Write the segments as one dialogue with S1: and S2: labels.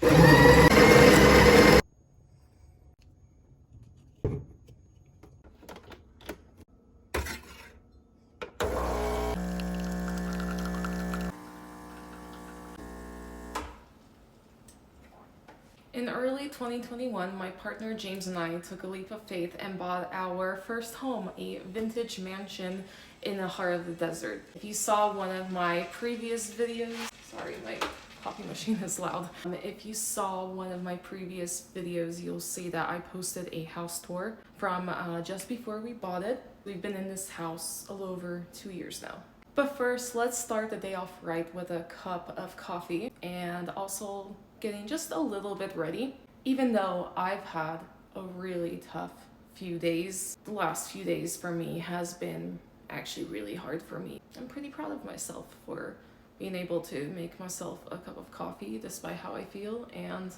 S1: In early 2021, my partner James and I took a leap of faith and bought our first home, a vintage mansion in the heart of the desert. If you saw one of my previous videos, sorry, my coffee machine is loud. If you saw one of my previous videos, you'll see that I posted a house tour from just before we bought it. We've been in this house a little over 2 years now. But first, let's start the day off right with a cup of coffee and also getting just a little bit ready. Even though I've had a really tough few days, the last few days for me has been actually really hard for me. I'm pretty proud of myself for being able to make myself a cup of coffee despite how I feel, and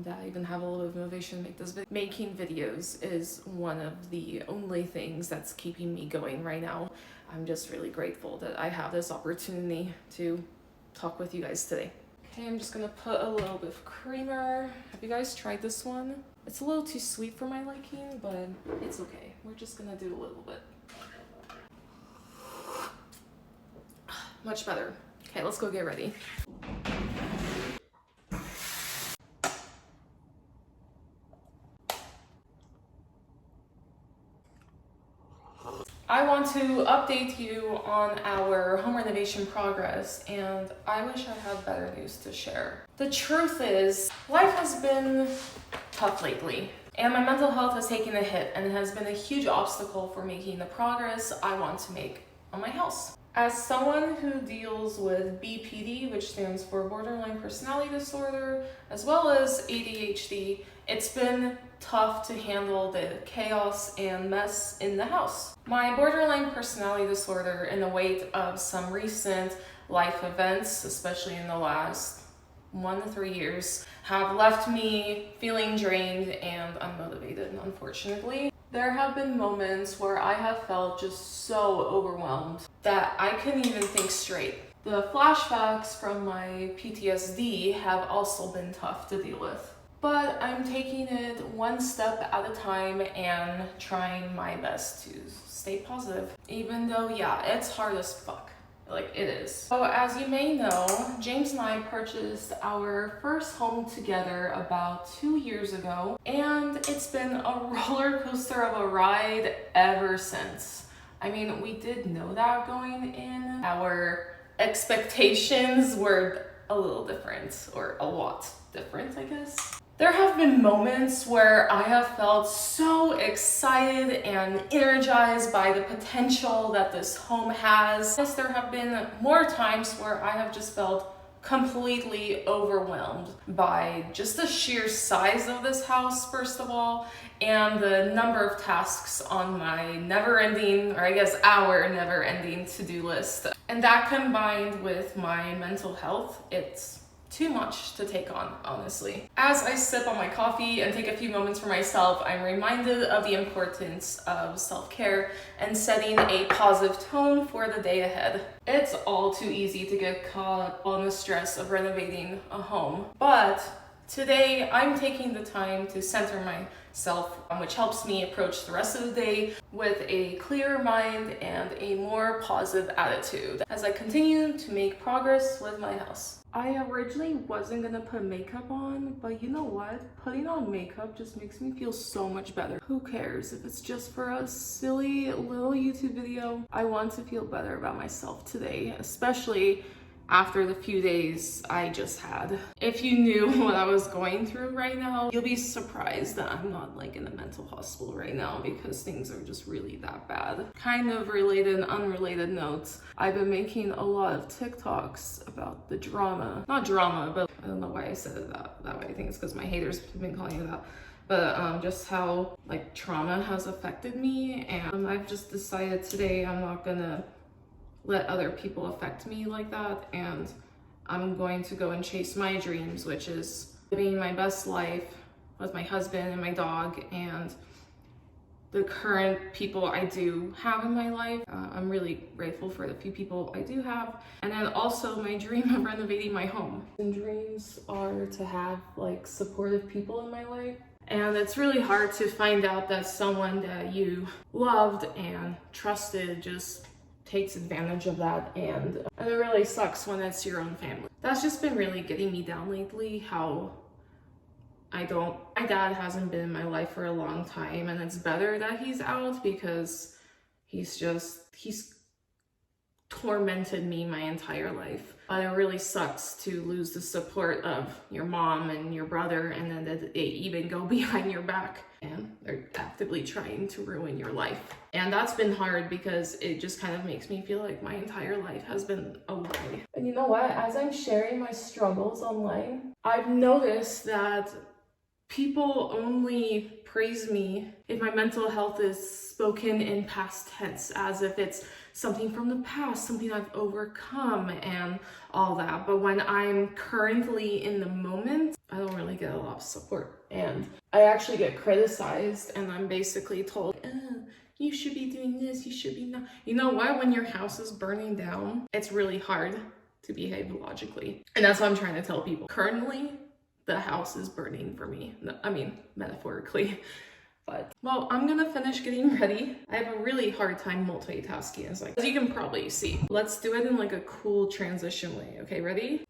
S1: that I even have a little bit of motivation to make this video. Making videos is one of the only things that's keeping me going right now. I'm just really grateful that I have this opportunity to talk with you guys today. Okay, I'm just gonna put a little bit of creamer. Have you guys tried this one? It's a little too sweet for my liking, but it's okay. We're just gonna do a little bit. Much better. Okay, let's go get ready. I want to update you on our home renovation progress, and I wish I had better news to share. The truth is, life has been tough lately, and my mental health has taken a hit, and it has been a huge obstacle for making the progress I want to make on my house. As someone who deals with BPD, which stands for borderline personality disorder, as well as ADHD, it's been tough to handle the chaos and mess in the house. My borderline personality disorder, in the wake of some recent life events, especially in the last 1 to 3 years, have left me feeling drained and unmotivated, unfortunately. There have been moments where I have felt just so overwhelmed that I couldn't even think straight. The flashbacks from my PTSD have also been tough to deal with. But I'm taking it one step at a time and trying my best to stay positive. Even though, yeah, it's hard as fuck. Like, it is. So as you may know, James and I purchased our first home together about 2 years ago, and it's been a roller coaster of a ride ever since. I mean, we did know that going in. Our expectations were a little different, or a lot different, I guess. There have been moments where I have felt so excited and energized by the potential that this home has. Yes, there have been more times where I have just felt completely overwhelmed by just the sheer size of this house, first of all, and the number of tasks on my never-ending, or I guess our never-ending to-do list. And that combined with my mental health, it's too much to take on, honestly. As I sip on my coffee and take a few moments for myself, I'm reminded of the importance of self-care and setting a positive tone for the day ahead. It's all too easy to get caught up on the stress of renovating a home, but today I'm taking the time to center myself, which helps me approach the rest of the day with a clearer mind and a more positive attitude as I continue to make progress with my house. I originally wasn't gonna put makeup on, but you know what? Putting on makeup just makes me feel so much better. Who cares if it's just for a silly little YouTube video? I want to feel better about myself today, especially after the few days I just had. If you knew what I was going through right now, you'll be surprised that I'm not like in a mental hospital right now, because things are just really that bad. Kind of related, unrelated notes. I've been making a lot of TikToks about the drama. Not drama, but I don't know why I said it that way. I think it's because my haters have been calling it that. But just how like trauma has affected me, and I've just decided today I'm not gonna let other people affect me like that, and I'm going to go and chase my dreams, which is living my best life with my husband and my dog, and the current people I do have in my life. I'm really grateful for the few people I do have. And then also my dream of renovating my home. And dreams are to have like supportive people in my life. And it's really hard to find out that someone that you loved and trusted just takes advantage of that, and it really sucks when it's your own family. That's just been really getting me down lately, how my dad hasn't been in my life for a long time, and it's better that he's out because he's tormented me my entire life. But it really sucks to lose the support of your mom and your brother, and then that they even go behind your back and they're actively trying to ruin your life. And that's been hard because it just kind of makes me feel like my entire life has been a lie. And you know what? As I'm sharing my struggles online, I've noticed that people only praise me if my mental health is spoken in past tense, as if it's something from the past, something I've overcome and all that. But when I'm currently in the moment, I don't really get a lot of support. And I actually get criticized, and I'm basically told, you should be doing this, you should be not. You know what? When your house is burning down, it's really hard to behave logically. And that's what I'm trying to tell people. Currently, the house is burning for me. I mean, metaphorically. But, well, I'm gonna finish getting ready. I have a really hard time multitasking, as you can probably see. Let's do it in like a cool transition way. Okay, ready?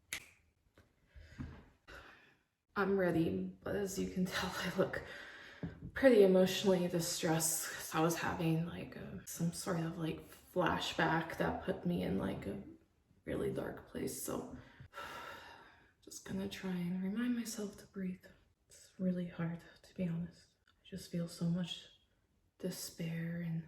S1: I'm ready, but as you can tell, I look pretty emotionally distressed because I was having like some sort of like flashback that put me in like a really dark place. So just gonna try and remind myself to breathe. It's really hard, to be honest. I just feel so much despair and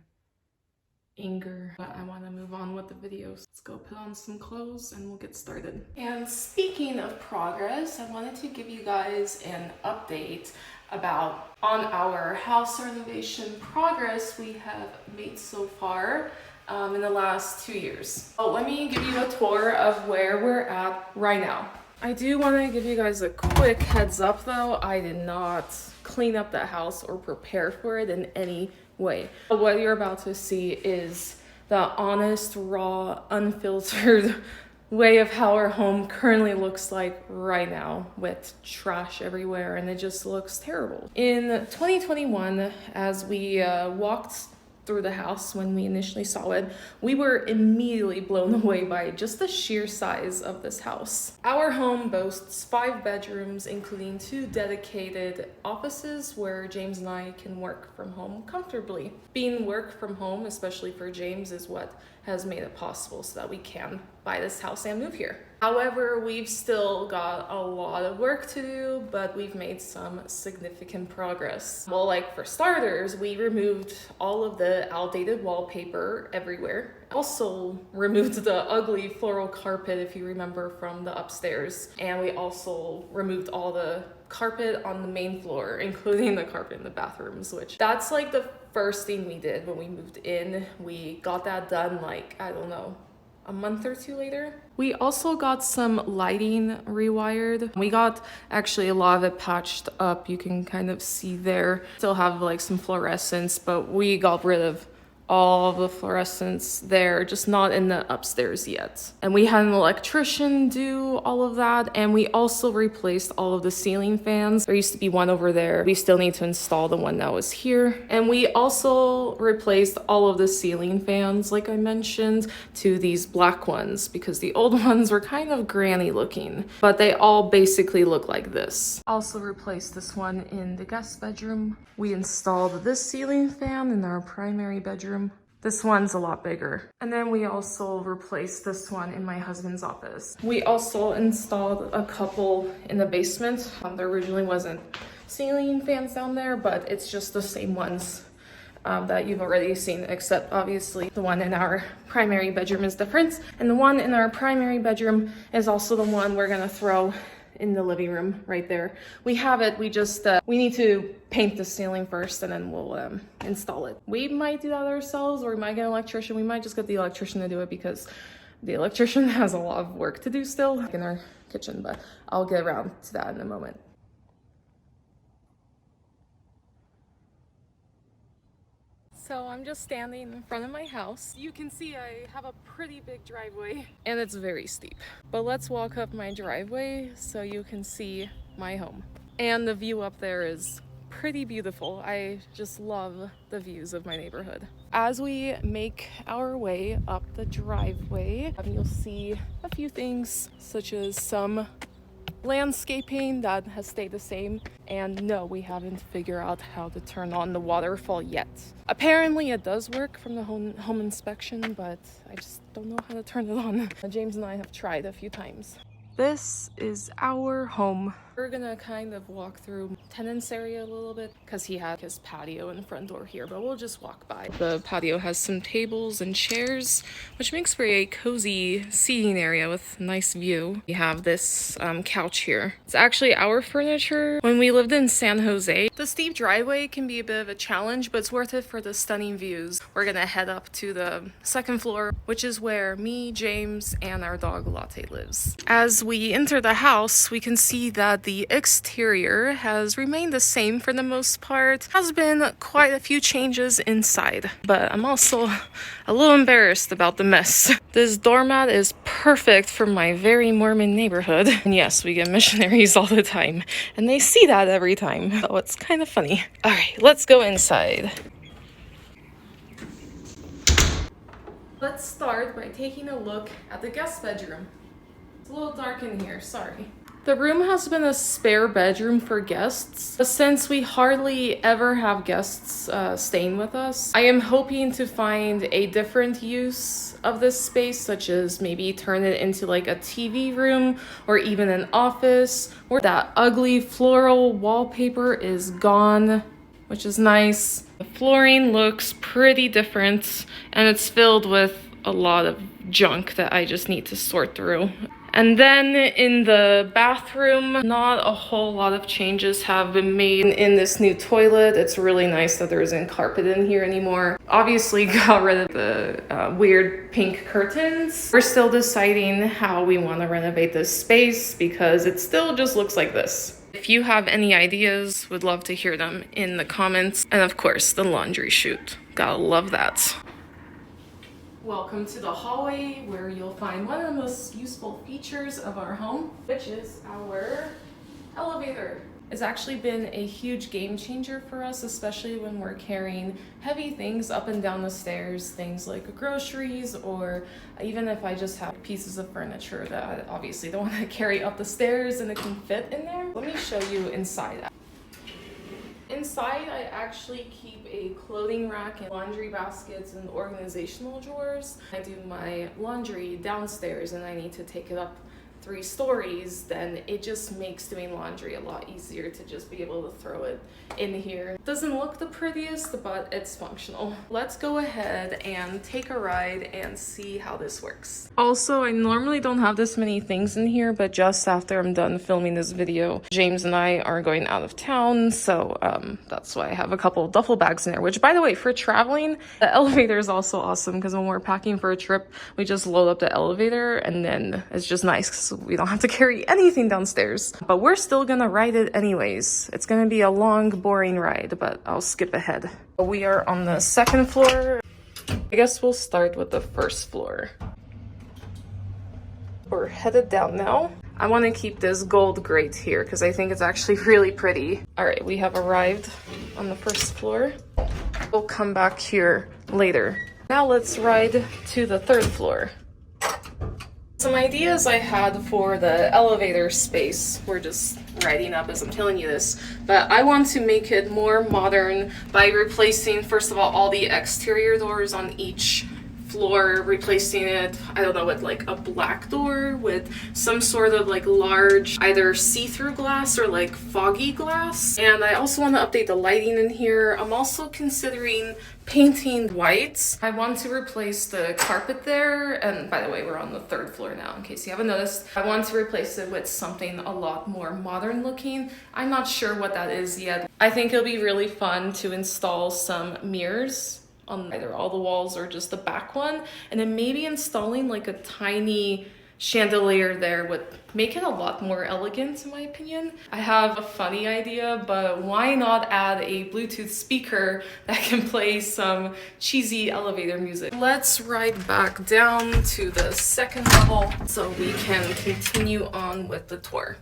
S1: anger, but I want to move on with the videos. Let's go put on some clothes and we'll get started. And speaking of progress, I wanted to give you guys an update about on our house renovation progress we have made so far in the last 2 years. So let me give you a tour of where we're at right now. I do want to give you guys a quick heads up though. I did not clean up the house or prepare for it in any way. What you're about to see is the honest, raw, unfiltered way of how our home currently looks like right now, with trash everywhere, and it just looks terrible. In 2021, as we walked through the house when we initially saw it, we were immediately blown away by just the sheer size of this house. Our home boasts 5 bedrooms, including 2 dedicated offices where James and I can work from home comfortably. Being work from home, especially for James, is what has made it possible so that we can buy this house and move here. However, we've still got a lot of work to do, but we've made some significant progress. Well, like for starters, we removed all of the outdated wallpaper everywhere. Also removed the ugly floral carpet, if you remember, from the upstairs. And we also removed all the carpet on the main floor, including the carpet in the bathrooms, which that's like the first thing we did when we moved in. We got that done like, I don't know, a month or 2 later. We also got some lighting rewired. We got actually a lot of it patched up. You can kind of see there. Still have like some fluorescence, but we got rid of all the fluorescence there, just not in the upstairs yet. And we had an electrician do all of that, and we also replaced all of the ceiling fans. There used to be one over there. We still need to install the one that was here. And we also replaced all of the ceiling fans, like I mentioned, to these black ones, because the old ones were kind of granny looking, but they all basically look like this. Also replaced this one in the guest bedroom. We installed this ceiling fan in our primary bedroom. This one's a lot bigger. And then we also replaced this one in my husband's office. We also installed a couple in the basement. There originally wasn't ceiling fans down there, but it's just the same ones that you've already seen, except obviously the one in our primary bedroom is different. And the one in our primary bedroom is also the one we're gonna throw in the living room right there. We have it, we just, we need to paint the ceiling first and then we'll install it. We might do that ourselves, or we might get an electrician. We might just get the electrician to do it because the electrician has a lot of work to do still in our kitchen, but I'll get around to that in a moment. So I'm just standing in front of my house. You can see I have a pretty big driveway and it's very steep. But let's walk up my driveway so you can see my home. And the view up there is pretty beautiful. I just love the views of my neighborhood. As we make our way up the driveway, you'll see a few things such as some landscaping that has stayed the same, and no, we haven't figured out how to turn on the waterfall yet. Apparently it does work from the home inspection, but I just don't know how to turn it on. James and I have tried a few times. This is our home. We're gonna kind of walk through tenant's area a little bit because he had his patio and front door here, but we'll just walk by. The patio has some tables and chairs, which makes for a cozy seating area with nice view. We have this couch here. It's actually our furniture when we lived in San Jose. The steep driveway can be a bit of a challenge, but it's worth it for the stunning views. We're gonna head up to the second floor, which is where me, James, and our dog Latte lives. As we enter the house, we can see that the exterior has remained the same for the most part. Has been quite a few changes inside, but I'm also a little embarrassed about the mess. This doormat is perfect for my very Mormon neighborhood. And yes, we get missionaries all the time, and they see that every time. So it's kind of funny. All right, let's go inside. Let's start by taking a look at the guest bedroom. It's a little dark in here, sorry. The room has been a spare bedroom for guests. Since we hardly ever have guests staying with us, I am hoping to find a different use of this space, such as maybe turn it into like a TV room or even an office, where that ugly floral wallpaper is gone, which is nice. The flooring looks pretty different and it's filled with a lot of junk that I just need to sort through. And then in the bathroom, not a whole lot of changes have been made in this new toilet. It's really nice that there isn't carpet in here anymore. Obviously got rid of the weird pink curtains. We're still deciding how we want to renovate this space because it still just looks like this. If you have any ideas, would love to hear them in the comments. And of course, the laundry chute. Gotta love that. Welcome to the hallway, where you'll find one of the most useful features of our home, which is our elevator. It's actually been a huge game changer for us, especially when we're carrying heavy things up and down the stairs, things like groceries, or even if I just have pieces of furniture that I obviously don't want to carry up the stairs and it can fit in there. Let me show you inside. Inside, I actually keep a clothing rack and laundry baskets and organizational drawers. I do my laundry downstairs and I need to take it up 3 stories, then it just makes doing laundry a lot easier to just be able to throw it in here. Doesn't look the prettiest, but it's functional. Let's go ahead and take a ride and see how this works. Also, I normally don't have this many things in here, but just after I'm done filming this video, James and I are going out of town, so that's why I have a couple of duffel bags in there, which, by the way, for traveling, the elevator is also awesome because when we're packing for a trip, we just load up the elevator and then it's just nice because we don't have to carry anything downstairs. But we're still gonna ride it anyways. It's gonna be a long, boring ride, but I'll skip ahead. We are on the second floor. I guess we'll start with the first floor. We're headed down now. I want to keep this gold grate here because I think it's actually really pretty. All right, we have arrived on the first floor. We'll come back here later. Now let's ride to the third floor. Some ideas I had for the elevator space, we're just writing up as I'm telling you this, but I want to make it more modern by replacing, first of all the exterior doors on each floor, replacing it, I don't know, with like a black door with some sort of like large either see-through glass or like foggy glass. And I also want to update the lighting in here. I'm also considering painting white. I want to replace the carpet there, and by the way, we're on the third floor now in case you haven't noticed. I want to replace it with something a lot more modern looking. I'm not sure what that is yet. I think it'll be really fun to install some mirrors on either all the walls or just the back one, and then maybe installing like a tiny chandelier there would make it a lot more elegant in my opinion. I have a funny idea, but why not add a Bluetooth speaker that can play some cheesy elevator music? Let's ride back down to the second level so we can continue on with the tour.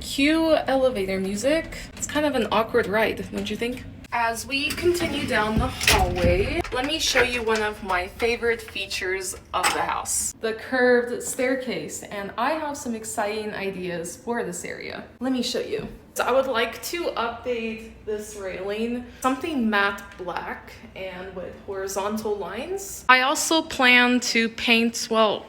S1: Cue elevator music. It's kind of an awkward ride, don't you think? As we continue down the hallway, let me show you one of my favorite features of the house. The curved staircase, and I have some exciting ideas for this area. Let me show you. So I would like to update this railing, something matte black and with horizontal lines. I also plan to paint, well,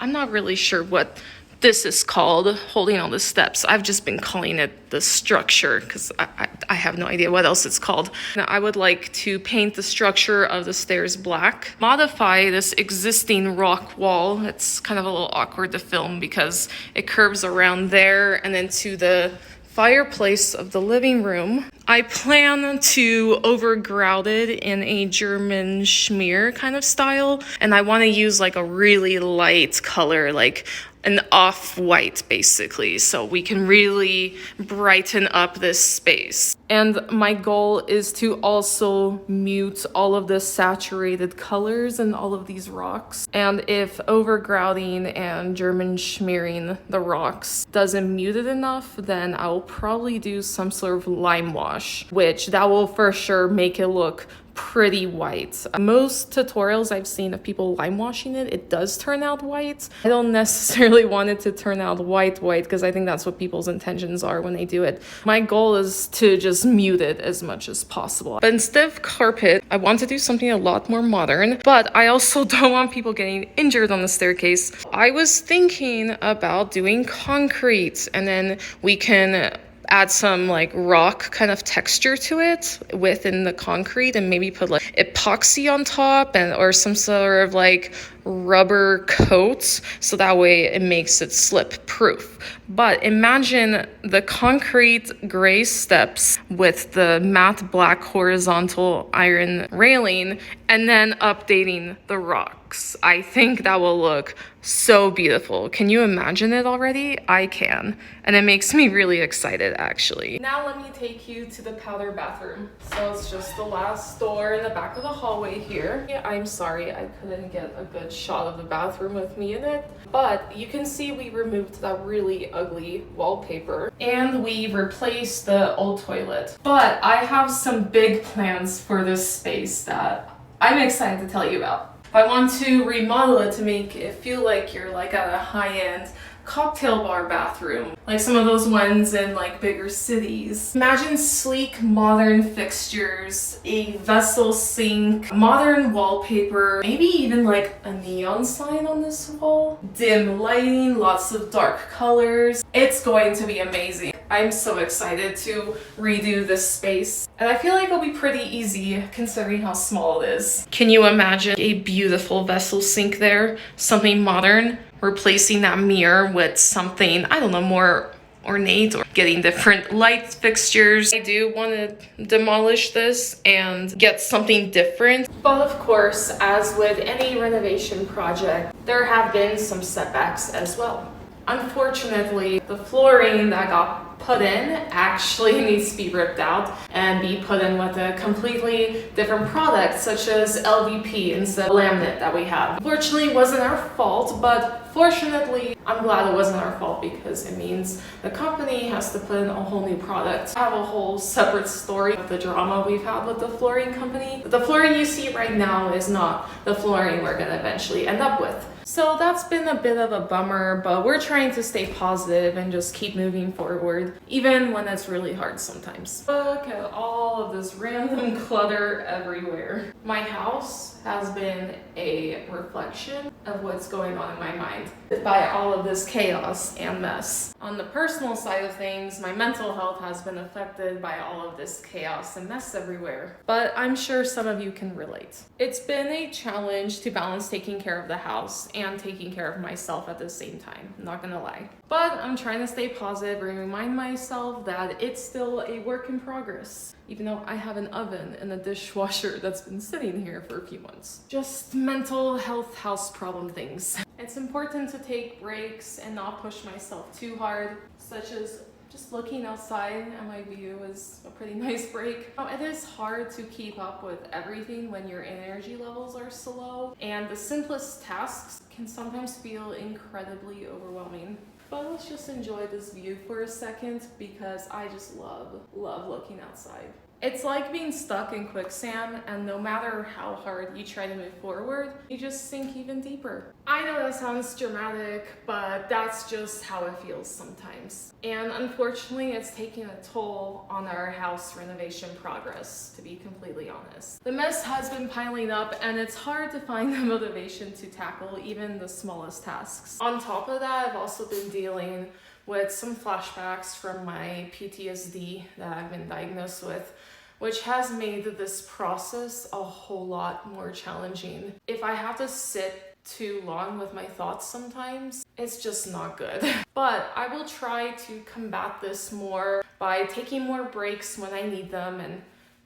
S1: I'm not really sure what this is called, holding on the steps. I've just been calling it the structure because I have no idea what else it's called. Now, I would like to paint the structure of the stairs black, modify this existing rock wall. It's kind of a little awkward to film because it curves around there and then to the fireplace of the living room. I plan to overgrout it in a German schmear kind of style, and I want to use like a really light color, like an off-white basically, so we can really brighten up this space. And my goal is to also mute all of the saturated colors and all of these rocks. And if overgrouting and German schmearing the rocks doesn't mute it enough, then I'll probably do some sort of lime wash, which that will for sure make it look pretty white. Most tutorials I've seen of people lime washing it, it does turn out white. I don't necessarily want it to turn out white because I think that's what people's intentions are when they do it. My goal is to just mute it as much as possible. But instead of carpet, I want to do something a lot more modern, but I also don't want people getting injured on the staircase. I was thinking about doing concrete, and then we can add some like rock kind of texture to it within the concrete and maybe put like epoxy on top and or some sort of like rubber coat so that way it makes it slip proof. But imagine the concrete gray steps with the matte black horizontal iron railing and then updating the rocks. I think that will look so beautiful. Can you imagine it already? I can. And it makes me really excited actually. Now let me take you to the powder bathroom. So it's just the last door in the back of the hallway here. Yeah, I'm sorry I couldn't get a good shot of the bathroom with me in it, but you can see we removed that really ugly wallpaper and we replaced the old toilet. But I have some big plans for this space that I'm excited to tell you about. I want to remodel it to make it feel like you're like at a high-end cocktail bar bathroom, like some of those ones in like bigger cities. Imagine sleek modern fixtures, a vessel sink, modern wallpaper, maybe even like a neon sign on this wall, dim lighting, lots of dark colors. It's going to be amazing. I'm so excited to redo this space, and I feel like it'll be pretty easy considering how small it is. Can you imagine a beautiful vessel sink there? Something modern, replacing that mirror with something, I don't know, more ornate or getting different light fixtures. I do want to demolish this and get something different. But of course, as with any renovation project, there have been some setbacks as well. Unfortunately, the flooring that got put in actually needs to be ripped out and be put in with a completely different product, such as LVP instead of laminate that we have. Unfortunately, it wasn't our fault, but fortunately, I'm glad it wasn't our fault because it means the company has to put in a whole new product. I have a whole separate story of the drama we've had with the flooring company. The flooring you see right now is not the flooring we're gonna eventually end up with. So that's been a bit of a bummer, but we're trying to stay positive and just keep moving forward, even when it's really hard sometimes. Look at all of this random clutter everywhere. My house has been a reflection of what's going on in my mind by all of this chaos and mess. On the personal side of things, my mental health has been affected by all of this chaos and mess everywhere. But I'm sure some of you can relate. It's been a challenge to balance taking care of the house and taking care of myself at the same time, I'm not gonna lie. But I'm trying to stay positive and remind myself that it's still a work in progress, even though I have an oven and a dishwasher that's been sitting here for a few months. Just mental health house problem things. It's important to take breaks and not push myself too hard, such as just looking outside at my view is a pretty nice break. It is hard to keep up with everything when your energy levels are so low, and the simplest tasks can sometimes feel incredibly overwhelming. But let's just enjoy this view for a second because I just love looking outside. It's like being stuck in quicksand, and no matter how hard you try to move forward, you just sink even deeper. I know that sounds dramatic, but that's just how it feels sometimes. And unfortunately, it's taking a toll on our house renovation progress, to be completely honest. The mess has been piling up, and it's hard to find the motivation to tackle even the smallest tasks. On top of that, I've also been dealing with some flashbacks from my PTSD that I've been diagnosed with, which has made this process a whole lot more challenging. If I have to sit too long with my thoughts sometimes, it's just not good. But I will try to combat this more by taking more breaks when I need them and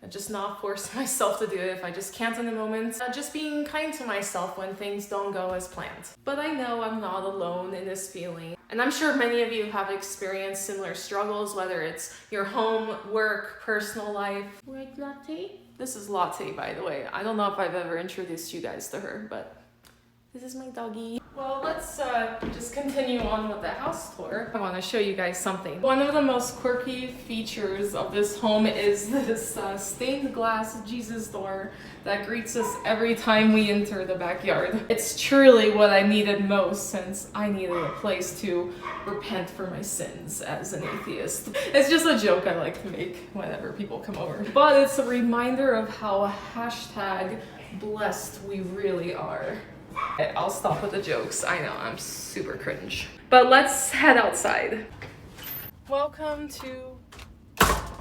S1: just not force myself to do it if I just can't in the moment. Just being kind to myself when things don't go as planned. But I know I'm not alone in this feeling. And I'm sure many of you have experienced similar struggles, whether it's your home, work, personal life. Red latte? This is Latte, by the way. I don't know if I've ever introduced you guys to her, but this is my doggy. Well, let's just continue on with the house tour. I want to show you guys something. One of the most quirky features of this home is this stained glass Jesus door that greets us every time we enter the backyard. It's truly what I needed most, since I needed a place to repent for my sins as an atheist. It's just a joke I like to make whenever people come over. But it's a reminder of how #blessed we really are. Okay, I'll stop with the jokes. I know, I'm super cringe. But let's head outside. Welcome to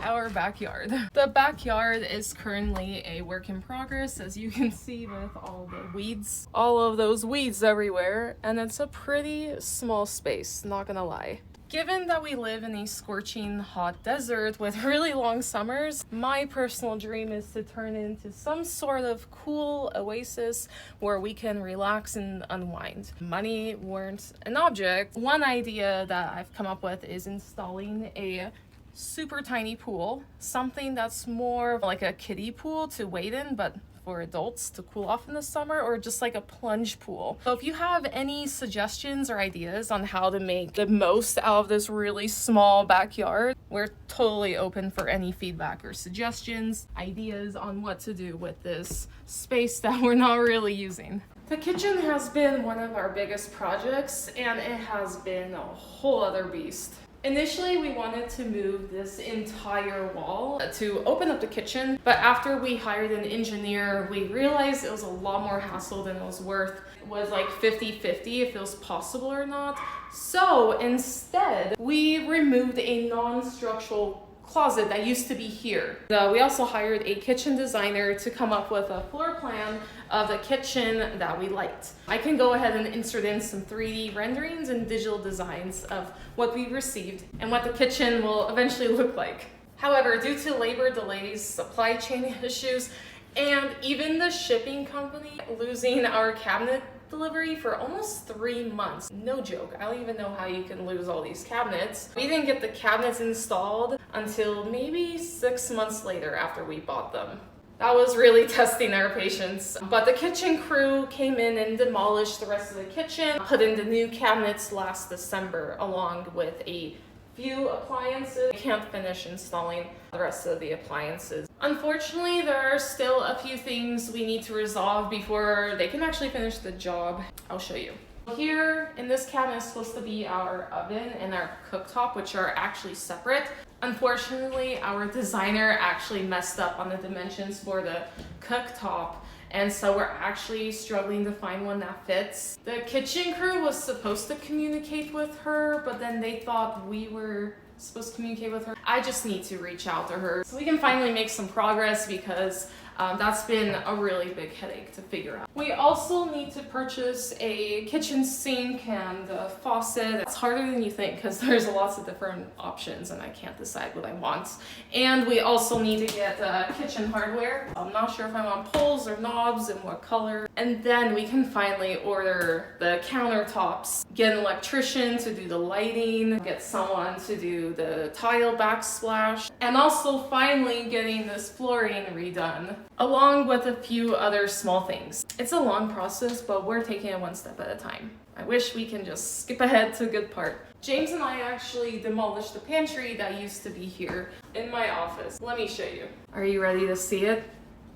S1: our backyard. The backyard is currently a work in progress, as you can see with all the weeds. All of those weeds everywhere, and it's a pretty small space, not gonna lie. Given that we live in a scorching hot desert with really long summers, my personal dream is to turn into some sort of cool oasis where we can relax and unwind. Money weren't an object. One idea that I've come up with is installing a super tiny pool, something that's more like a kiddie pool to wade in, but for adults to cool off in the summer, or just like a plunge pool. So if you have any suggestions or ideas on how to make the most out of this really small backyard, we're totally open for any feedback or suggestions, ideas on what to do with this space that we're not really using. The kitchen has been one of our biggest projects, and it has been a whole other beast. Initially, we wanted to move this entire wall to open up the kitchen, but after we hired an engineer, we realized it was a lot more hassle than it was worth. It was like 50-50 if it was possible or not. So instead, we removed a non-structural closet that used to be here. We also hired a kitchen designer to come up with a floor plan of the kitchen that we liked. I can go ahead and insert in some 3D renderings and digital designs of what we received and what the kitchen will eventually look like. However, due to labor delays, supply chain issues, and even the shipping company losing our cabinet delivery for almost 3 months. No joke, I don't even know how you can lose all these cabinets. We didn't get the cabinets installed until maybe 6 months later after we bought them. That was really testing our patience. But the kitchen crew came in and demolished the rest of the kitchen, put in the new cabinets last December along with a few appliances. I can't finish installing the rest of the appliances. Unfortunately, there are still a few things we need to resolve before they can actually finish the job. I'll show you. Here in this cabinet is supposed to be our oven and our cooktop, which are actually separate. Unfortunately, our designer actually messed up on the dimensions for the cooktop, and so we're actually struggling to find one that fits. The kitchen crew was supposed to communicate with her, but then they thought we were supposed to communicate with her. I just need to reach out to her so we can finally make some progress, because That's been a really big headache to figure out. We also need to purchase a kitchen sink and a faucet. It's harder than you think because there's lots of different options and I can't decide what I want. And we also need to get kitchen hardware. I'm not sure if I want poles or knobs and what color. And then we can finally order the countertops, get an electrician to do the lighting, get someone to do the tile backsplash, and also finally getting this flooring redone, along with a few other small things. It's a long process, but we're taking it one step at a time. I wish we can just skip ahead to the good part. James and I actually demolished the pantry that used to be here in my office. Let me show you. Are you ready to see it?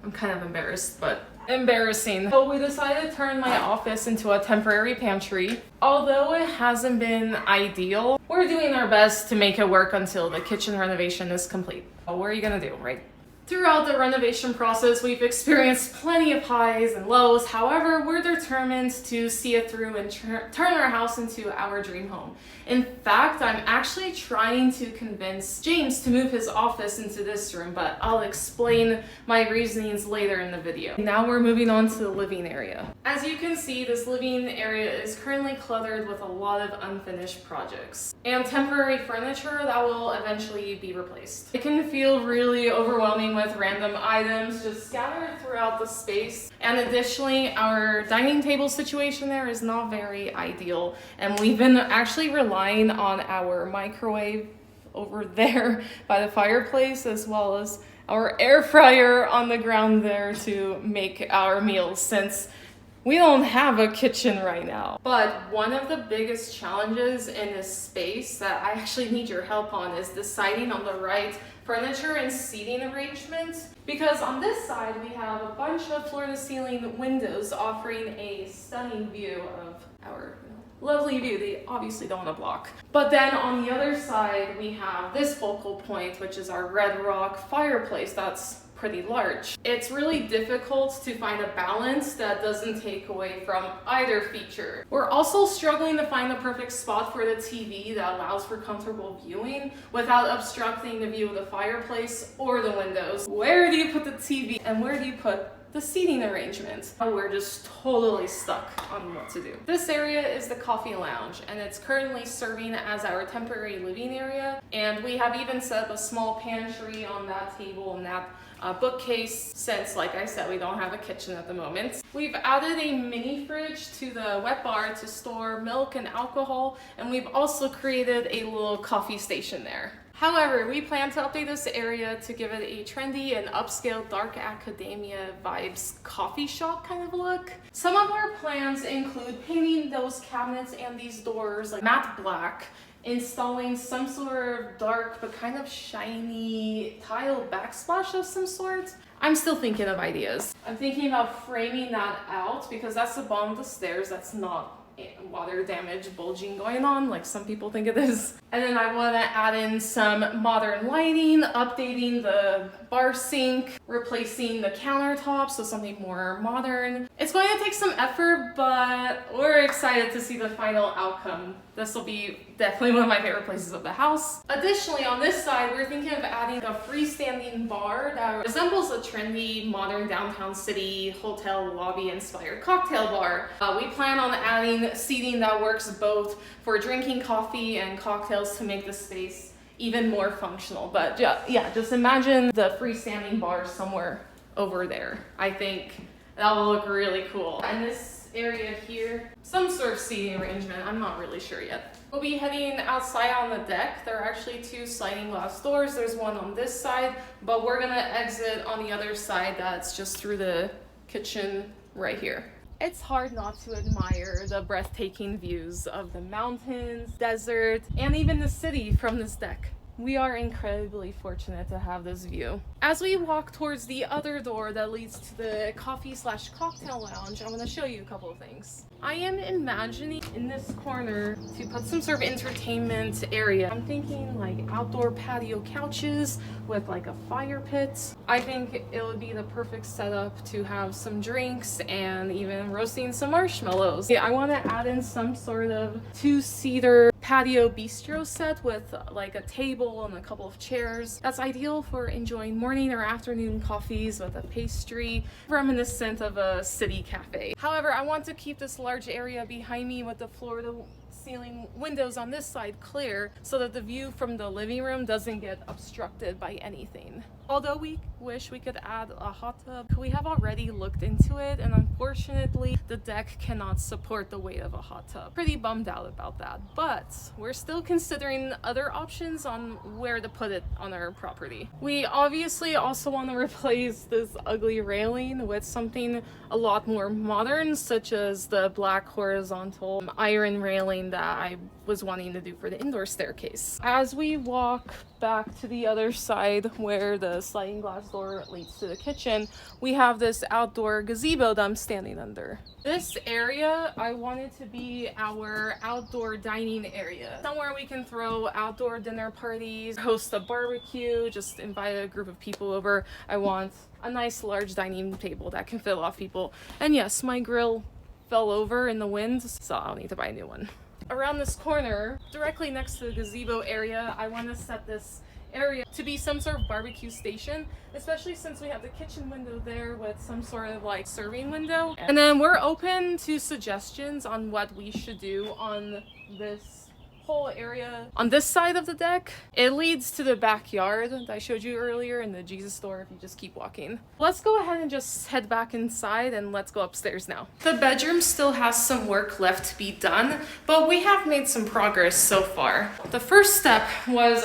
S1: I'm kind of embarrassed, but embarrassing. So we decided to turn my office into a temporary pantry. Although it hasn't been ideal, we're doing our best to make it work until the kitchen renovation is complete. What are you gonna do, right? Throughout the renovation process, we've experienced plenty of highs and lows. However, we're determined to see it through and turn our house into our dream home. In fact, I'm actually trying to convince James to move his office into this room, but I'll explain my reasonings later in the video. Now we're moving on to the living area. As you can see, this living area is currently cluttered with a lot of unfinished projects and temporary furniture that will eventually be replaced. It can feel really overwhelming with random items just scattered throughout the space. And additionally, our dining table situation there is not very ideal. And we've been actually relying on our microwave over there by the fireplace, as well as our air fryer on the ground there to make our meals, since we don't have a kitchen right now. But one of the biggest challenges in this space that I actually need your help on is deciding on the right furniture and seating arrangement. Because on this side, we have a bunch of floor-to-ceiling windows offering a stunning view of our lovely view they obviously don't want to block. But then on the other side, we have this focal point, which is our red rock fireplace that's pretty large. It's really difficult to find a balance that doesn't take away from either feature. We're also struggling to find the perfect spot for the TV that allows for comfortable viewing without obstructing the view of the fireplace or the windows. Where do you put the TV and where do you put the seating arrangement? We're just totally stuck on what to do. This area is the coffee lounge, and it's currently serving as our temporary living area. And we have even set up a small pantry on that table and that bookcase, since, like I said, we don't have a kitchen at the moment. We've added a mini fridge to the wet bar to store milk and alcohol, and we've also created a little coffee station there. However, we plan to update this area to give it a trendy and upscale dark academia vibes coffee shop kind of look. Some of our plans include painting those cabinets and these doors like matte black, installing some sort of dark but kind of shiny tile backsplash of some sort. I'm still thinking of ideas. I'm thinking about framing that out because that's the bottom of the stairs. That's not water damage bulging going on like some people think it is. And then I want to add in some modern lighting, updating the bar sink, replacing the countertops so something more modern. It's going to take some effort, but we're excited to see the final outcome. This will be definitely one of my favorite places of the house. Additionally, on this side, we're thinking of adding a freestanding bar that resembles a trendy modern downtown city hotel lobby inspired cocktail bar. We plan on adding seating that works both for drinking coffee and cocktails to make the space even more functional. But yeah, just imagine the freestanding bar somewhere over there. I think that will look really cool. And this area here, some sort of seating arrangement, I'm not really sure yet. We'll be heading outside on the deck. There are actually two sliding glass doors. There's one on this side, but we're gonna exit on the other side that's just through the kitchen right here. It's hard not to admire the breathtaking views of the mountains, desert, and even the city from this deck. We are incredibly fortunate to have this view. As we walk towards the other door that leads to the coffee/cocktail lounge, I want to show you a couple of things. I am imagining in this corner to put some sort of entertainment area. I'm thinking like outdoor patio couches with like a fire pit. I think it would be the perfect setup to have some drinks and even roasting some marshmallows. Yeah, I want to add in some sort of two-seater patio bistro set with like a table and a couple of chairs. That's ideal for enjoying morning or afternoon coffees with a pastry, reminiscent of a city cafe. However, I want to keep this large area behind me with the floor-to-ceiling windows on this side clear so that the view from the living room doesn't get obstructed by anything. Although we wish we could add a hot tub, we have already looked into it, and unfortunately the deck cannot support the weight of a hot tub. Pretty bummed out about that, but we're still considering other options on where to put it on our property. We obviously also want to replace this ugly railing with something a lot more modern, such as the black horizontal iron railing that I was wanting to do for the indoor staircase. As we walk back to the other side where the sliding glass door leads to the kitchen, we have this outdoor gazebo that I'm standing under. This area I wanted to be our outdoor dining area, somewhere we can throw outdoor dinner parties, host a barbecue, just invite a group of people over. I want a nice large dining table that can fit a lot of people. And yes, my grill fell over in the wind, so I'll need to buy a new one. Around this corner, directly next to the gazebo area, I want to set this area to be some sort of barbecue station, especially since we have the kitchen window there with some sort of like serving window. And then we're open to suggestions on what we should do on this whole area. On this side of the deck, it leads to the backyard that I showed you earlier in the Jesus store if you just keep walking. Let's go ahead and just head back inside and let's go upstairs now. The bedroom still has some work left to be done, but we have made some progress so far. The first step was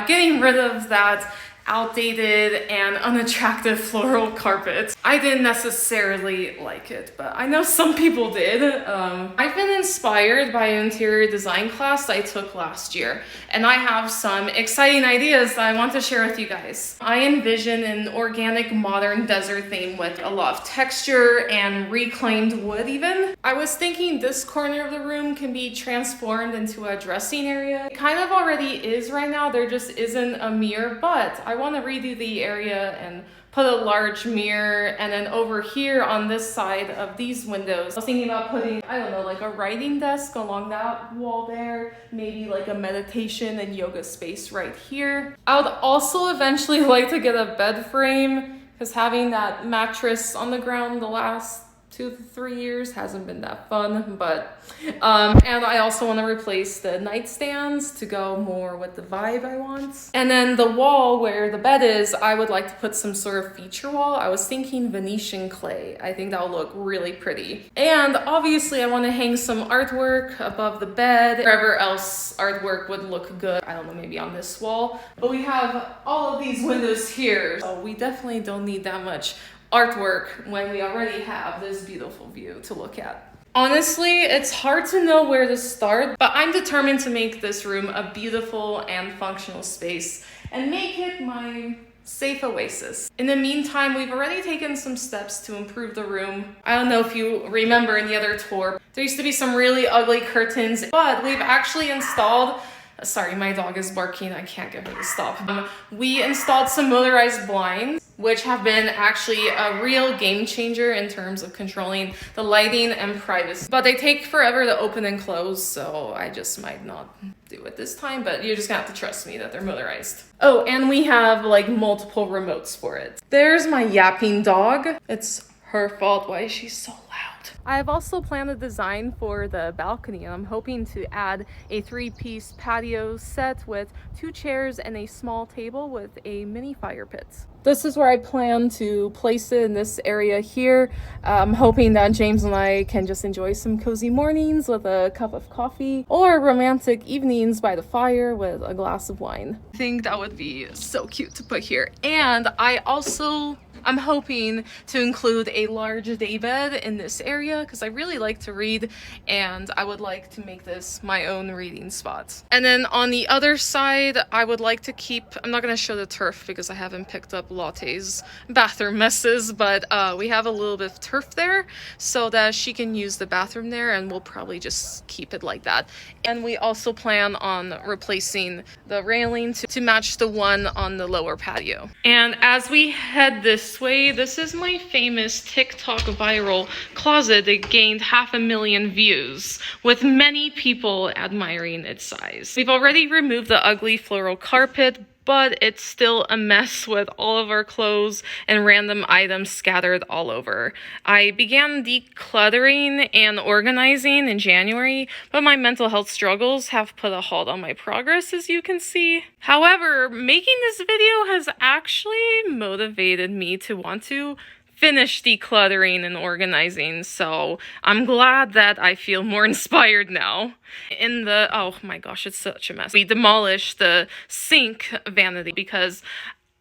S1: getting rid of that outdated and unattractive floral carpet. I didn't necessarily like it, but I know some people did. I've been inspired by an interior design class I took last year, and I have some exciting ideas that I want to share with you guys. I envision an organic modern desert theme with a lot of texture and reclaimed wood even. I was thinking this corner of the room can be transformed into a dressing area. It kind of already is right now, there just isn't a mirror, but I want to redo the area and put a large mirror, and then over here on this side of these windows, I was thinking about putting, I don't know, like a writing desk along that wall there, maybe like a meditation and yoga space right here. I would also eventually like to get a bed frame, because having that mattress on the ground the last 2 to 3 years hasn't been that fun, but and I also want to replace the nightstands to go more with the vibe I want. And then the wall where the bed is, I would like to put some sort of feature wall. I was thinking Venetian clay. I think that will look really pretty. And obviously I want to hang some artwork above the bed. Wherever else artwork would look good, I don't know, maybe on this wall. But we have all of these windows here, so we definitely don't need that much artwork when we already have this beautiful view to look at. Honestly, it's hard to know where to start, but I'm determined to make this room a beautiful and functional space and make it my safe oasis. In the meantime, we've already taken some steps to improve the room. I don't know if you remember in the other tour, there used to be some really ugly curtains, but we've actually installed, sorry, my dog is barking, I can't get her to stop. We installed some motorized blinds, which have been actually a real game changer in terms of controlling the lighting and privacy. But they take forever to open and close, so I just might not do it this time, but you're just gonna have to trust me that they're motorized. Oh, and we have like multiple remotes for it. There's my yapping dog. It's her fault. Why is she so loud? I have also planned a design for the balcony, and I'm hoping to add a 3-piece patio set with 2 chairs and a small table with a mini fire pit. This is where I plan to place it, in this area here. I'm hoping that James and I can just enjoy some cozy mornings with a cup of coffee, or romantic evenings by the fire with a glass of wine. I think that would be so cute to put here. And I also I'm hoping to include a large daybed in this area because I really like to read and I would like to make this my own reading spot. And then on the other side, I would like to keep, I'm not going to show the turf because I haven't picked up Lotte's bathroom messes, but we have a little bit of turf there so that she can use the bathroom there, and we'll probably just keep it like that. And we also plan on replacing the railing to match the one on the lower patio. And as we head this way, this is my famous TikTok viral closet that gained 500,000 views, with many people admiring its size. We've already removed the ugly floral carpet, but it's still a mess with all of our clothes and random items scattered all over. I began decluttering and organizing in January, but my mental health struggles have put a halt on my progress, as you can see. However, making this video has actually motivated me to want to finish decluttering and organizing, so I'm glad that I feel more inspired now. In the, oh my gosh, it's such a mess. We demolished the sink vanity because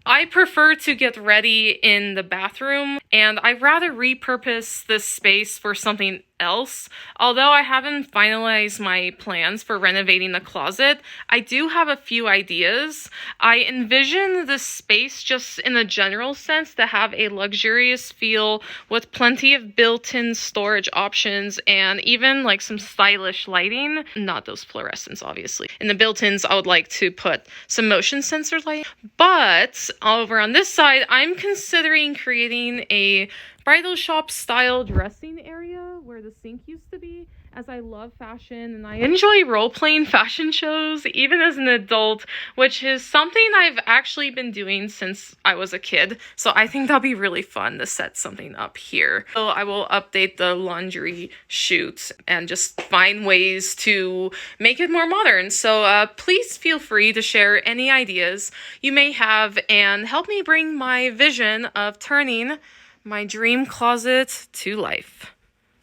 S1: I prefer to get ready in the bathroom, and I'd rather repurpose this space for something else. Although I haven't finalized my plans for renovating the closet, I do have a few ideas. I envision this space, just in a general sense, to have a luxurious feel with plenty of built-in storage options and even like some stylish lighting. Not those fluorescents, obviously. In the built-ins, I would like to put some motion sensor lighting. But over on this side, I'm considering creating a bridal shop style dressing area where the sink used to be, as I love fashion and I enjoy role-playing fashion shows even as an adult, which is something I've actually been doing since I was a kid. So I think that'll be really fun to set something up here. So I will update the laundry chute and just find ways to make it more modern. So please feel free to share any ideas you may have and help me bring my vision of turning my dream closet to life.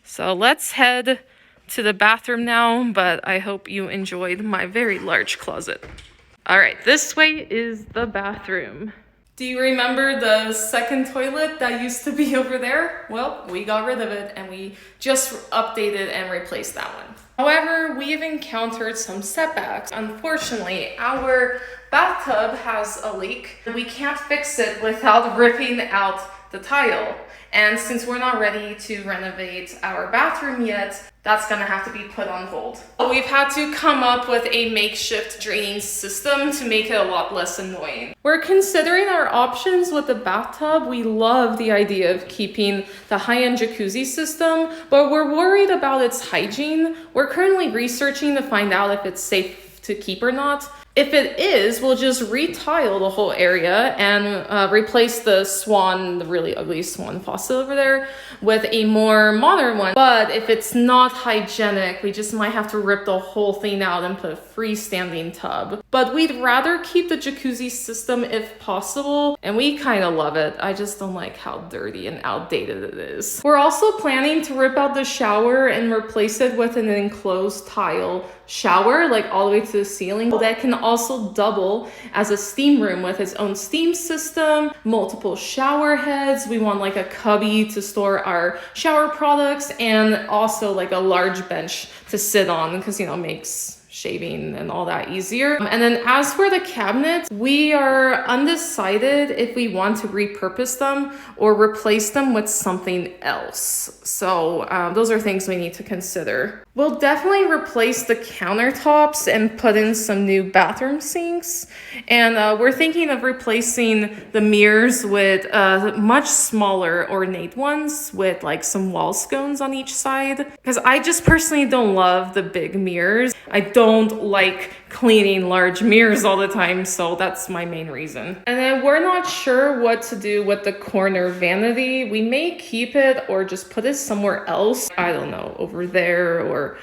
S1: So let's head to the bathroom now, but I hope you enjoyed my very large closet. All right, this way is the bathroom. Do you remember the second toilet that used to be over there? Well, we got rid of it and we just updated and replaced that one. However, we've encountered some setbacks. Unfortunately, our bathtub has a leak. We can't fix it without ripping out the tile. And since we're not ready to renovate our bathroom yet, that's gonna have to be put on hold. We've had to come up with a makeshift draining system to make it a lot less annoying. We're considering our options with the bathtub. We love the idea of keeping the high-end jacuzzi system, but we're worried about its hygiene. We're currently researching to find out if it's safe to keep or not. If it is, we'll just retile the whole area and replace the really ugly swan faucet over there with a more modern one. But if it's not hygienic, we just might have to rip the whole thing out and put a freestanding tub. But we'd rather keep the jacuzzi system if possible, and we kind of love it. I just don't like how dirty and outdated it is. We're also planning to rip out the shower and replace it with an enclosed tile shower, like all the way to the ceiling, that can also double as a steam room with its own steam system, multiple shower heads. We want like a cubby to store our shower products, and also like a large bench to sit on because, you know, makes shaving and all that easier. And then as for the cabinets, we are undecided if we want to repurpose them or replace them with something else. So those are things we need to consider. We'll definitely replace the countertops and put in some new bathroom sinks. And we're thinking of replacing the mirrors with much smaller ornate ones with like some wall scones on each side. Because I just personally don't love the big mirrors. I don't like cleaning large mirrors all the time, so that's my main reason. And then we're not sure what to do with the corner vanity. We may keep it or just put it somewhere else. I don't know, over there or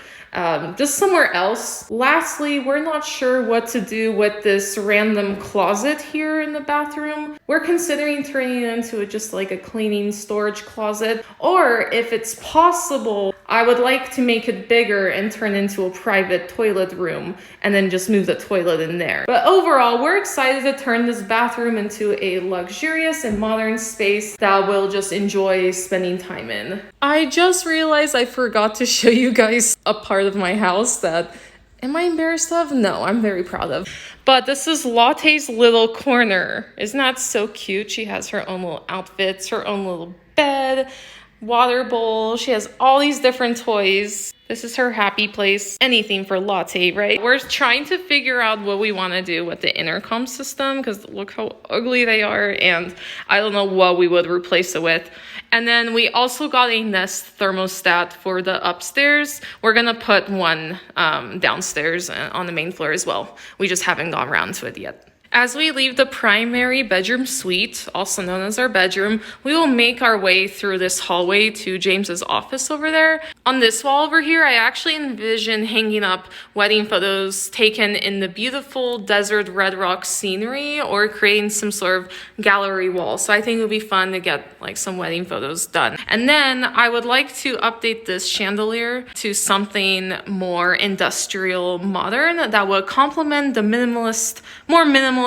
S1: just somewhere else. Lastly, we're not sure what to do with this random closet here in the bathroom. We're considering turning it into just like a cleaning storage closet, or if it's possible, I would like to make it bigger and turn into a private toilet room and then just move the toilet in there. But overall, we're excited to turn this bathroom into a luxurious and modern space that we'll just enjoy spending time in. I just realized I forgot to show you guys a part of my house that, am I embarrassed of? No, I'm very proud of. But this is Latte's little corner. Isn't that so cute? She has her own little outfits, her own little bed, water bowl. She has all these different toys. This is her happy place. Anything for Latte, right? We're trying to figure out what we want to do with the intercom system because look how ugly they are, and I don't know what we would replace it with. And then we also got a Nest thermostat for the upstairs. We're gonna put one downstairs on the main floor as well. We just haven't gone around to it yet. As we leave the primary bedroom suite, also known as our bedroom, we will make our way through this hallway to James's office over there. On this wall over here, I actually envision hanging up wedding photos taken in the beautiful desert red rock scenery or creating some sort of gallery wall. So I think it would be fun to get like some wedding photos done. And then I would like to update this chandelier to something more industrial modern that would complement the more minimalist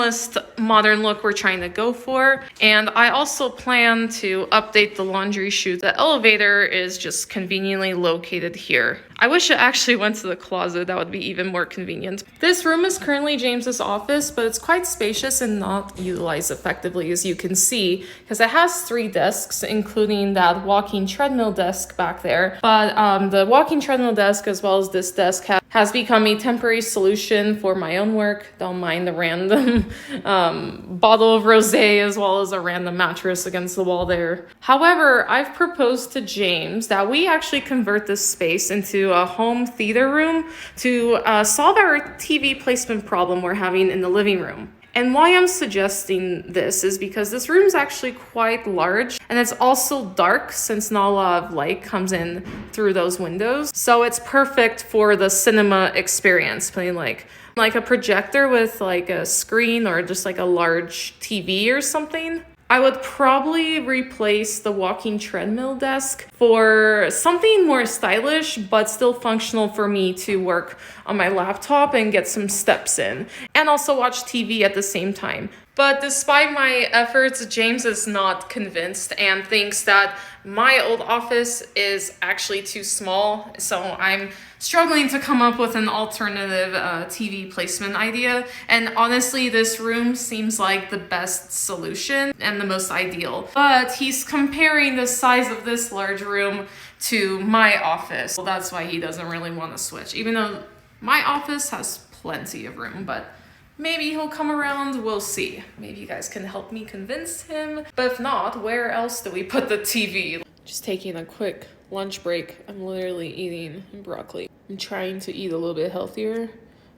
S1: modern look we're trying to go for. And I also plan to update the laundry chute. The elevator is just conveniently located here. I wish it actually went to the closet. That would be even more convenient. This room is currently James's office, but it's quite spacious and not utilized effectively, as you can see, because it has 3 desks, including that walking treadmill desk back there. But the walking treadmill desk, as well as this desk, has become a temporary solution for my own work. Don't mind the random bottle of rosé as well as a random mattress against the wall there. However, I've proposed to James that we actually convert this space into a home theater room to solve our TV placement problem we're having in the living room. And why I'm suggesting this is because this room is actually quite large and it's also dark since not a lot of light comes in through those windows. So it's perfect for the cinema experience, playing like a projector with like a screen or just like a large TV or something. I would probably replace the walking treadmill desk for something more stylish, but still functional for me to work on my laptop and get some steps in, and also watch TV at the same time. But despite my efforts, James is not convinced and thinks that my old office is actually too small. So I'm struggling to come up with an alternative TV placement idea. And honestly, this room seems like the best solution and the most ideal. But he's comparing the size of this large room to my office. Well, that's why he doesn't really want to switch, even though my office has plenty of room, but maybe he'll come around, we'll see. Maybe you guys can help me convince him. But if not, where else do we put the TV? Just taking a quick lunch break. I'm literally eating broccoli. I'm trying to eat a little bit healthier,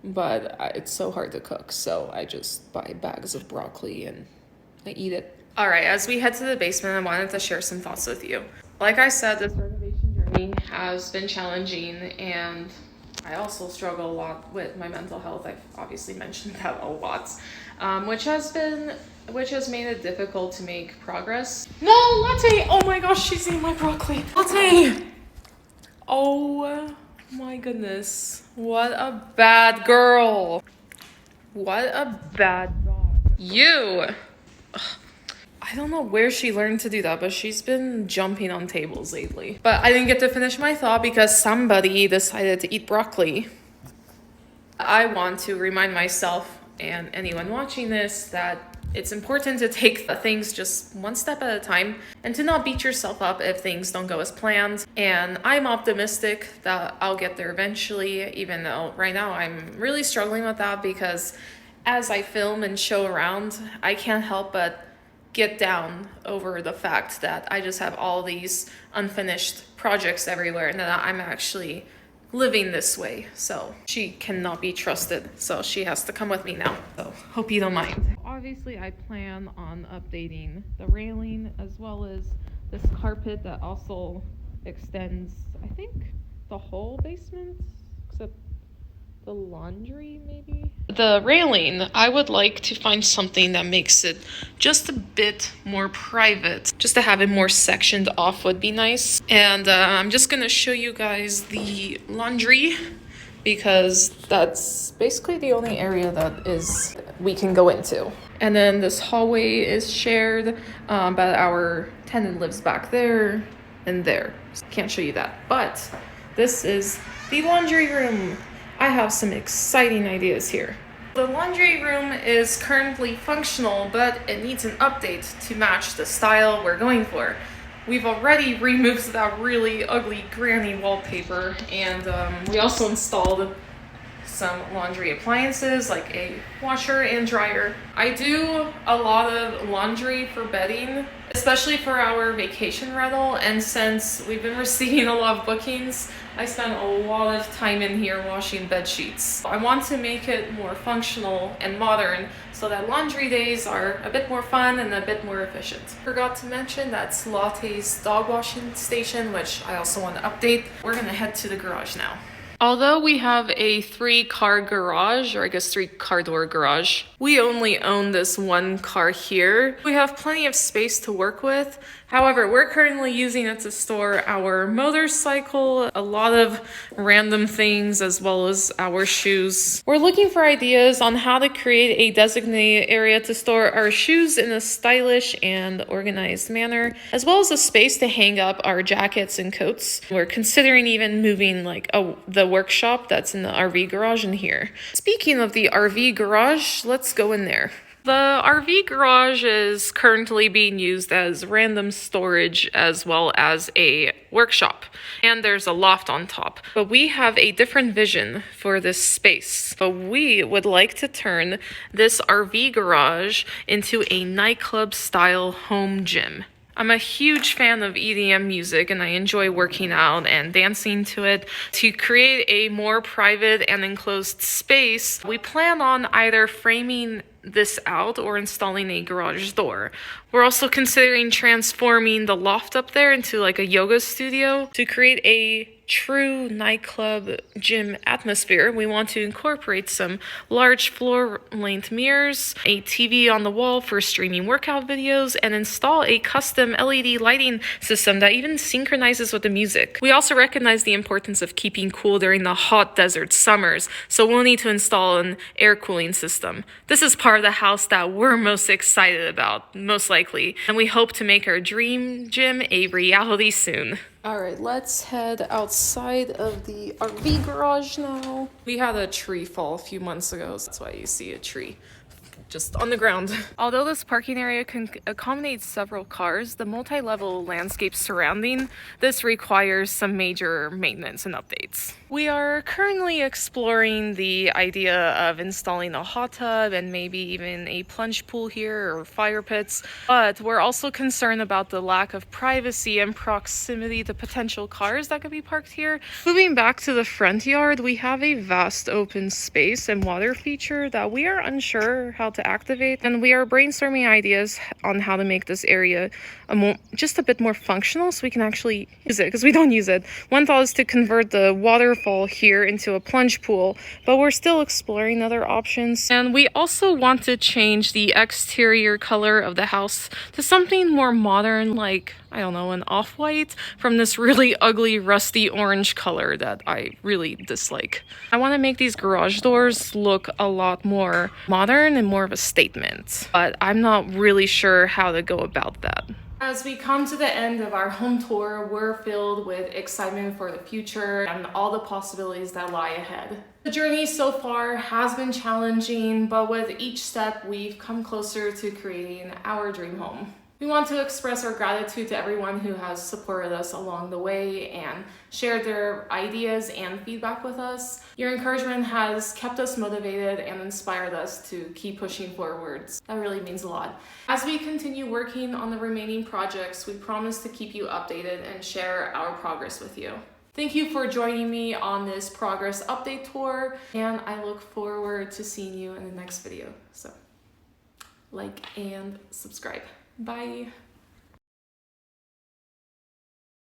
S1: but it's so hard to cook. So I just buy bags of broccoli and I eat it. All right, as we head to the basement, I wanted to share some thoughts with you. Like I said, this renovation journey has been challenging, and I also struggle a lot with my mental health. I've obviously mentioned that a lot, which has made it difficult to make progress. No, Latte! Oh my gosh, she's eating my broccoli. Latte! Oh my goodness. What a bad girl. What a bad dog. You! Ugh. I don't know where she learned to do that, but she's been jumping on tables lately. But I didn't get to finish my thought because somebody decided to eat broccoli. I want to remind myself and anyone watching this that it's important to take things just one step at a time and to not beat yourself up if things don't go as planned. And I'm optimistic that I'll get there eventually, even though right now I'm really struggling with that because as I film and show around, I can't help but get down over the fact that I just have all these unfinished projects everywhere and that I'm actually living this way. So she cannot be trusted. So she has to come with me now. So hope you don't mind. Obviously, I plan on updating the railing as well as this carpet that also extends, I think, the whole basement, except the laundry, maybe? The railing, I would like to find something that makes it just a bit more private. Just to have it more sectioned off would be nice. And I'm just gonna show you guys the laundry because that's basically the only area that we can go into. And then this hallway is shared, but our tenant lives back there and there. Can't show you that, but this is the laundry room. I have some exciting ideas here. The laundry room is currently functional, but it needs an update to match the style we're going for. We've already removed that really ugly granny wallpaper, and we also installed some laundry appliances like a washer and dryer. I do a lot of laundry for bedding, especially for our vacation rental, and since we've been receiving a lot of bookings, I spend a lot of time in here washing bed sheets. I want to make it more functional and modern so that laundry days are a bit more fun and a bit more efficient. Forgot to mention that's Latte's dog washing station, which I also want to update. We're gonna head to the garage now. Although we have a 3-car garage, or I guess 3-car door garage, we only own this 1 car here. We have plenty of space to work with. However, we're currently using it to store our motorcycle, a lot of random things, as well as our shoes. We're looking for ideas on how to create a designated area to store our shoes in a stylish and organized manner, as well as a space to hang up our jackets and coats. We're considering even moving the workshop that's in the RV garage in here. Speaking of the RV garage, let's go in there. The RV garage is currently being used as random storage as well as a workshop, and there's a loft on top. But we have a different vision for this space. But we would like to turn this RV garage into a nightclub style home gym. I'm a huge fan of EDM music and I enjoy working out and dancing to it. To create a more private and enclosed space, we plan on either framing this out or installing a garage door. We're also considering transforming the loft up there into like a yoga studio to create a true nightclub gym atmosphere. We want to incorporate some large floor-length mirrors, a TV on the wall for streaming workout videos, and install a custom LED lighting system that even synchronizes with the music. We also recognize the importance of keeping cool during the hot desert summers, so we'll need to install an air cooling system. This is part of the house that we're most excited about, most likely, and we hope to make our dream gym a reality soon. Alright, let's head outside of the RV garage now. We had a tree fall a few months ago, so that's why you see a tree just on the ground. Although this parking area can accommodate several cars, the multi-level landscape surrounding this requires some major maintenance and updates. We are currently exploring the idea of installing a hot tub and maybe even a plunge pool here or fire pits, but we're also concerned about the lack of privacy and proximity to potential cars that could be parked here. Moving back to the front yard, we have a vast open space and water feature that we are unsure how to activate, and we are brainstorming ideas on how to make this area just a bit more functional so we can actually use it, because we don't use it. One thought is to convert the waterfall here into a plunge pool, but we're still exploring other options. And we also want to change the exterior color of the house to something more modern, like, I don't know, an off-white from this really ugly rusty orange color that I really dislike. I want to make these garage doors look a lot more modern and more of a statement, but I'm not really sure how to go about that. As we come to the end of our home tour, we're filled with excitement for the future and all the possibilities that lie ahead. The journey so far has been challenging, but with each step, we've come closer to creating our dream home. We want to express our gratitude to everyone who has supported us along the way and shared their ideas and feedback with us. Your encouragement has kept us motivated and inspired us to keep pushing forwards. That really means a lot. As we continue working on the remaining projects, we promise to keep you updated and share our progress with you. Thank you for joining me on this progress update tour, and I look forward to seeing you in the next video. So, like and subscribe. Bye.